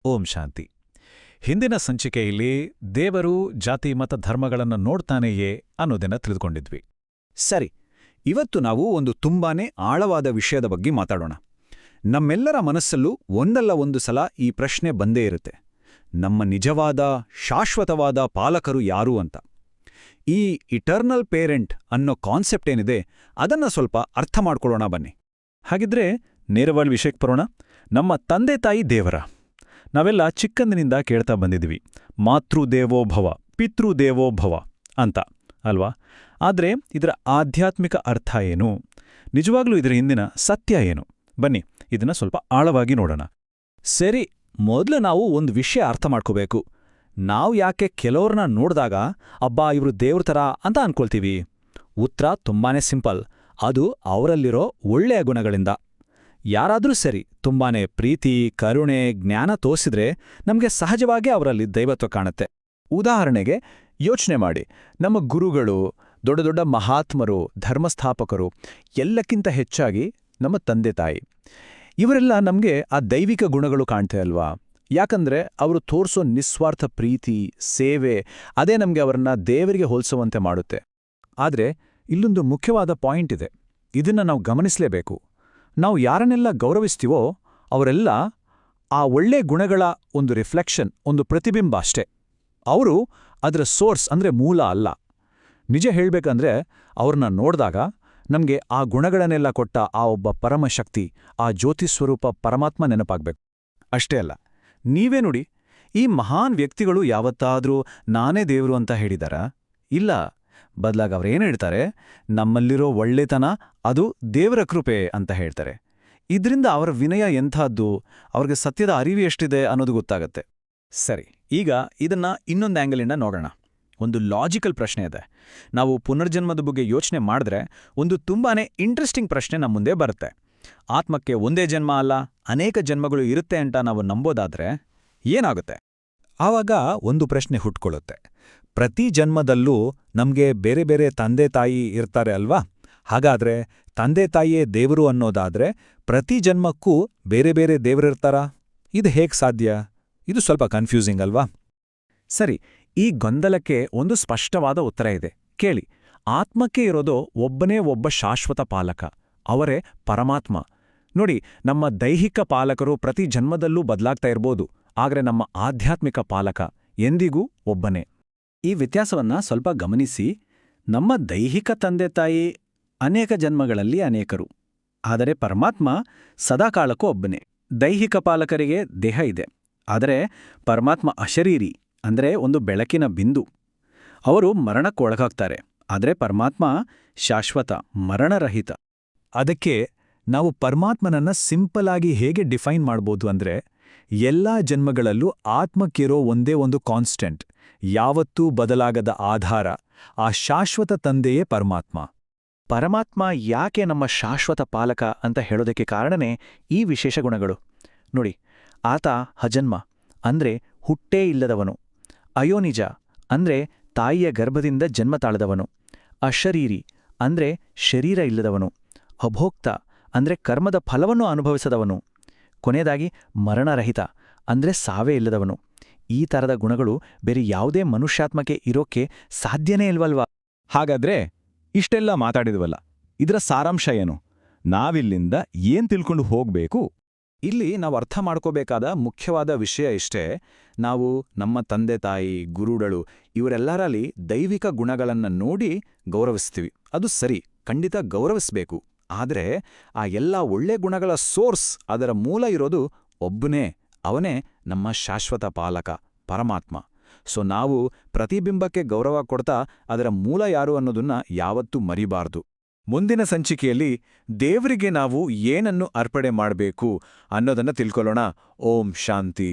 ಓಂ ಶಾಂತಿ. ಹಿಂದಿನ ಸಂಚಿಕೆಯಲ್ಲಿ ದೇವರು ಜಾತಿ ಮತ ಧರ್ಮಗಳನ್ನು ನೋಡ್ತಾನೆಯೇ ಅನ್ನೋದನ್ನ ತಿಳಿದುಕೊಂಡಿದ್ವಿ. ಸರಿ, ಇವತ್ತು ನಾವು ಒಂದು ತುಂಬಾನೇ ಆಳವಾದ ವಿಷಯದ ಬಗ್ಗೆ ಮಾತಾಡೋಣ. ನಮ್ಮೆಲ್ಲರ ಮನಸ್ಸಲ್ಲೂ ಒಂದಲ್ಲ ಒಂದು ಸಲ ಈ ಪ್ರಶ್ನೆ ಬಂದೇ ಇರುತ್ತೆ. ನಮ್ಮ ನಿಜವಾದ ಶಾಶ್ವತವಾದ ಪಾಲಕರು ಯಾರು ಅಂತ. ಈ ಇಟರ್ನಲ್ ಪೇರೆಂಟ್ ಅನ್ನೋ ಕಾನ್ಸೆಪ್ಟ್ ಏನಿದೆ ಅದನ್ನ ಸ್ವಲ್ಪ ಅರ್ಥ ಮಾಡ್ಕೊಳ್ಳೋಣ ಬನ್ನಿ. ಹಾಗಿದ್ರೆ ನೇರವಾಗಿ ವಿಷಯಕ್ಕೆ ಬರೋಣ. ನಮ್ಮ ತಂದೆ ತಾಯಿ ದೇವರ. ನಾವೆಲ್ಲ ಚಿಕ್ಕಂದಿನಿಂದ ಕೇಳ್ತಾ ಬಂದಿದ್ವಿ, ಮಾತೃದೇವೋಭವ ಪಿತೃದೇವೋಭವ ಅಂತ ಅಲ್ವಾ? ಆದರೆ ಇದರ ಆಧ್ಯಾತ್ಮಿಕ ಅರ್ಥ ಏನು? ನಿಜವಾಗ್ಲೂ ಇದರ ಹಿಂದಿನ ಸತ್ಯ ಏನು? ಬನ್ನಿ ಇದನ್ನ ಸ್ವಲ್ಪ ಆಳವಾಗಿ ನೋಡೋಣ. ಸರಿ, ಮೊದಲು ನಾವು ಒಂದು ವಿಷಯ ಅರ್ಥ ಮಾಡ್ಕೋಬೇಕು. ನಾವು ಯಾಕೆ ಕೆಲವ್ರನ್ನ ನೋಡಿದಾಗ ಅಬ್ಬಾ ಇವರು ದೇವ್ರ ಥರ ಅಂತ ಅನ್ಕೊಳ್ತೀವಿ? ಉತ್ತರ ತುಂಬಾನೇ ಸಿಂಪಲ್. ಅದು ಅವರಲ್ಲಿರೋ ಒಳ್ಳೆಯ ಗುಣಗಳಿಂದ. ಯಾರಾದ್ರೂ ಸರಿ ತುಂಬಾನೇ ಪ್ರೀತಿ, ಕರುಣೆ, ಜ್ಞಾನ ತೋರಿಸಿದ್ರೆ ನಮಗೆ ಸಹಜವಾಗಿ ಅವರಲ್ಲಿ ದೈವತ್ವ ಕಾಣುತ್ತೆ. ಉದಾಹರಣೆಗೆ ಯೋಚನೆ ಮಾಡಿ, ನಮ್ಮ ಗುರುಗಳು, ದೊಡ್ಡ ದೊಡ್ಡ ಮಹಾತ್ಮರು, ಧರ್ಮಸ್ಥಾಪಕರು, ಎಲ್ಲಕ್ಕಿಂತ ಹೆಚ್ಚಾಗಿ ನಮ್ಮ ತಂದೆ ತಾಯಿ, ಇವರೆಲ್ಲ ನಮಗೆ ಆ ದೈವಿಕ ಗುಣಗಳು ಕಾಣ್ತೇ ಅಲ್ವಾ? ಯಾಕಂದ್ರೆ ಅವರು ತೋರಿಸೋ ನಿಸ್ವಾರ್ಥ ಪ್ರೀತಿ, ಸೇವೆ, ಅದೇ ನಮಗೆ ಅವರನ್ನ ದೇವರಿಗೆ ಹೋಲಿಸುವಂತೆ ಮಾಡುತ್ತೆ. ಆದರೆ ಇಲ್ಲೊಂದು ಮುಖ್ಯವಾದ ಪಾಯಿಂಟ್ ಇದೆ. ಇದನ್ನ ನಾವು ಗಮನಿಸಲೇಬೇಕು. ನಾವು ಯಾರನ್ನೆಲ್ಲ ಗೌರವಿಸ್ತೀವೋ ಅವರೆಲ್ಲ ಆ ಒಳ್ಳೆ ಗುಣಗಳ ಒಂದು ರಿಫ್ಲೆಕ್ಷನ್, ಒಂದು ಪ್ರತಿಬಿಂಬ ಅಷ್ಟೇ. ಅವರು ಅದರ ಸೋರ್ಸ್ ಅಂದ್ರೆ ಮೂಲ ಅಲ್ಲ. ನಿಜ ಹೇಳ್ಬೇಕಂದ್ರೆ ಅವ್ರನ್ನ ನೋಡಿದಾಗ ನಮಗೆ ಆ ಗುಣಗಳನ್ನೆಲ್ಲ ಕೊಟ್ಟ ಆ ಒಬ್ಬ ಪರಮಶಕ್ತಿ, ಆ ಜ್ಯೋತಿಸ್ವರೂಪ ಪರಮಾತ್ಮ ನೆನಪಾಗ್ಬೇಕು. ಅಷ್ಟೇ ಅಲ್ಲ, ನೀವೇ ನೋಡಿ, ಈ ಮಹಾನ್ ವ್ಯಕ್ತಿಗಳು ಯಾವತ್ತಾದ್ರೂ ನಾನೇ ದೇವರು ಅಂತ ಹೇಳಿದಾರಾ? ಇಲ್ಲ. ಬದಲಾಗಿ ಅವ್ರೇನು ಹೇಳ್ತಾರೆ, ನಮ್ಮಲ್ಲಿರೋ ಒಳ್ಳೆತನ ಅದು ದೇವರ ಕೃಪೆ ಅಂತ ಹೇಳ್ತಾರೆ. ಇದರಿಂದ ಅವರ ವಿನಯ ಎಂಥದ್ದು, ಅವ್ರಿಗೆ ಸತ್ಯದ ಅರಿವು ಎಷ್ಟಿದೆ ಅನ್ನೋದು ಗೊತ್ತಾಗತ್ತೆ. ಸರಿ, ಈಗ ಇದನ್ನ ಇನ್ನೊಂದು ಆ್ಯಂಗಲಿಂದ ನೋಡೋಣ. ಒಂದು ಲಾಜಿಕಲ್ ಪ್ರಶ್ನೆ ಇದೆ. ನಾವು ಪುನರ್ಜನ್ಮದ ಬಗ್ಗೆ ಯೋಚನೆ ಮಾಡಿದ್ರೆ ಒಂದು ತುಂಬಾನೇ ಇಂಟ್ರೆಸ್ಟಿಂಗ್ ಪ್ರಶ್ನೆ ನಮ್ಮ ಮುಂದೆ ಬರುತ್ತೆ. ಆತ್ಮಕ್ಕೆ ಒಂದೇ ಜನ್ಮ ಅಲ್ಲ, ಅನೇಕ ಜನ್ಮಗಳು ಇರುತ್ತೆ ಅಂತ ನಾವು ನಂಬೋದಾದ್ರೆ ಏನಾಗುತ್ತೆ? ಆವಾಗ ಒಂದು ಪ್ರಶ್ನೆ ಹುಟ್ಕೊಳ್ಳುತ್ತೆ. ಪ್ರತಿ ಜನ್ಮದಲ್ಲೂ ನಮ್ಗೆ ಬೇರೆ ಬೇರೆ ತಂದೆ ತಾಯಿ ಇರ್ತಾರೆ ಅಲ್ವಾ? ಹಾಗಾದ್ರೆ ತಂದೆ ತಾಯಿಯೇ ದೇವರು ಅನ್ನೋದಾದ್ರೆ ಪ್ರತಿ ಜನ್ಮಕ್ಕೂ ಬೇರೆ ಬೇರೆ ದೇವರಿರ್ತಾರಾ? ಇದು ಹೇಗ್ ಸಾಧ್ಯ? ಇದು ಸ್ವಲ್ಪ ಕನ್ಫ್ಯೂಸಿಂಗ್ ಅಲ್ವಾ? ಸರಿ, ಈ ಗೊಂದಲಕ್ಕೆ ಒಂದು ಸ್ಪಷ್ಟವಾದ ಉತ್ತರ ಇದೆ. ಕೇಳಿ, ಆತ್ಮಕ್ಕೆ ಇರೋದು ಒಬ್ಬನೇ ಒಬ್ಬ ಶಾಶ್ವತ ಪಾಲಕ, ಅವರೇ ಪರಮಾತ್ಮ. ನೋಡಿ, ನಮ್ಮ ದೈಹಿಕ ಪಾಲಕರು ಪ್ರತಿ ಜನ್ಮದಲ್ಲೂ ಬದಲಾಗ್ತಾ ಇರ್ಬೋದು, ಆದ್ರೆ ನಮ್ಮ ಆಧ್ಯಾತ್ಮಿಕ ಪಾಲಕ ಎಂದಿಗೂ ಒಬ್ಬನೇ. ಈ ವ್ಯತ್ಯಾಸವನ್ನ ಸ್ವಲ್ಪ ಗಮನಿಸಿ. ನಮ್ಮ ದೈಹಿಕ ತಂದೆ ತಾಯಿ ಅನೇಕ ಜನ್ಮಗಳಲ್ಲಿ ಅನೇಕರು, ಆದರೆ ಪರಮಾತ್ಮ ಸದಾಕಾಲಕ್ಕೂ ಒಬ್ಬನೇ. ದೈಹಿಕ ಪಾಲಕರಿಗೆ ದೇಹ ಇದೆ, ಆದರೆ ಪರಮಾತ್ಮ ಅಶರೀರಿ, ಅಂದ್ರೆ ಒಂದು ಬೆಳಕಿನ ಬಿಂದು. ಅವರು ಮರಣಕ್ಕೊಳಗಾಗ್ತಾರೆ, ಆದರೆ ಪರಮಾತ್ಮ ಶಾಶ್ವತ, ಮರಣರಹಿತ. ಅದಕ್ಕೆ ನಾವು ಪರಮಾತ್ಮನನ್ನ ಸಿಂಪಲ್ ಆಗಿ ಹೇಗೆ ಡಿಫೈನ್ ಮಾಡ್ಬೋದು ಅಂದ್ರೆ, ಎಲ್ಲಾ ಜನ್ಮಗಳಲ್ಲೂ ಆತ್ಮಕ್ಕಿರೋ ಒಂದೇ ಒಂದು ಕಾನ್ಸ್ಟೆಂಟ್, ಯಾವತ್ತೂ ಬದಲಾಗದ ಆಧಾರ, ಆ ಶಾಶ್ವತ ತಂದೆಯೇ ಪರಮಾತ್ಮ. ಪರಮಾತ್ಮ ಯಾಕೆ ನಮ್ಮ ಶಾಶ್ವತ ಪಾಲಕ ಅಂತ ಹೇಳೋದಕ್ಕೆ ಕಾರಣನೇ ಈ ವಿಶೇಷ ಗುಣಗಳು. ನೋಡಿ, ಆತ ಅಜನ್ಮ, ಅಂದ್ರೆ ಹುಟ್ಟೇ ಇಲ್ಲದವನು. ಅಯೋನಿಜ, ಅಂದ್ರೆ ತಾಯಿಯ ಗರ್ಭದಿಂದ ಜನ್ಮ ತಾಳದವನು. ಅಶರೀರಿ, ಅಂದ್ರೆ ಶರೀರ ಇಲ್ಲದವನು. ಅಭೋಕ್ತ, ಅಂದ್ರೆ ಕರ್ಮದ ಫಲವನ್ನು ಅನುಭವಿಸದವನು. ಕೊನೆಯದಾಗಿ ಮರಣರಹಿತ, ಅಂದ್ರೆ ಸಾವೇ ಇಲ್ಲದವನು. ಈ ಥರದ ಗುಣಗಳು ಬೇರೆ ಯಾವುದೇ ಮನುಷ್ಯಾತ್ಮಕ್ಕೆ ಇರೋಕ್ಕೆ ಸಾಧ್ಯನೇ ಇಲ್ವಲ್ವಾ? ಹಾಗಾದ್ರೆ ಇಷ್ಟೆಲ್ಲ ಮಾತಾಡಿದ್ವಲ್ಲ, ಇದರ ಸಾರಾಂಶ ಏನು? ನಾವಿಲ್ಲಿಂದ ಏನ್ ತಿಳ್ಕೊಂಡು ಹೋಗ್ಬೇಕು? ಇಲ್ಲಿ ನಾವು ಅರ್ಥ ಮಾಡ್ಕೋಬೇಕಾದ ಮುಖ್ಯವಾದ ವಿಷಯ ಇಷ್ಟೇ. ನಾವು ನಮ್ಮ ತಂದೆ ತಾಯಿ, ಗುರುಗಳು, ಇವರೆಲ್ಲರಲ್ಲಿ ದೈವಿಕ ಗುಣಗಳನ್ನ ನೋಡಿ ಗೌರವಿಸ್ತೀವಿ. ಅದು ಸರಿ, ಖಂಡಿತ ಗೌರವಿಸ್ಬೇಕು. ಆದರೆ ಆ ಎಲ್ಲ ಒಳ್ಳೆ ಗುಣಗಳ ಸೋರ್ಸ್, ಅದರ ಮೂಲ ಇರೋದು ಒಬ್ಬನೇ. ಅವನೇ ನಮ್ಮ ಶಾಶ್ವತ ಪಾಲಕ, ಪರಮಾತ್ಮ. ಸೊ ನಾವು ಪ್ರತಿಬಿಂಬಕ್ಕೆ ಗೌರವ ಕೊಡ್ತಾ ಅದರ ಮೂಲ ಯಾರು ಅನ್ನೋದನ್ನ ಯಾವತ್ತೂ ಮರಿಬಾರ್ದು. ಮುಂದಿನ ಸಂಚಿಕೆಯಲ್ಲಿ ದೇವರಿಗೆ ನಾವು ಏನನ್ನು ಅರ್ಪಣೆ ಮಾಡಬೇಕು ಅನ್ನೋದನ್ನ ತಿಳ್ಕೊಳ್ಳೋಣ. ಓಂ ಶಾಂತಿ.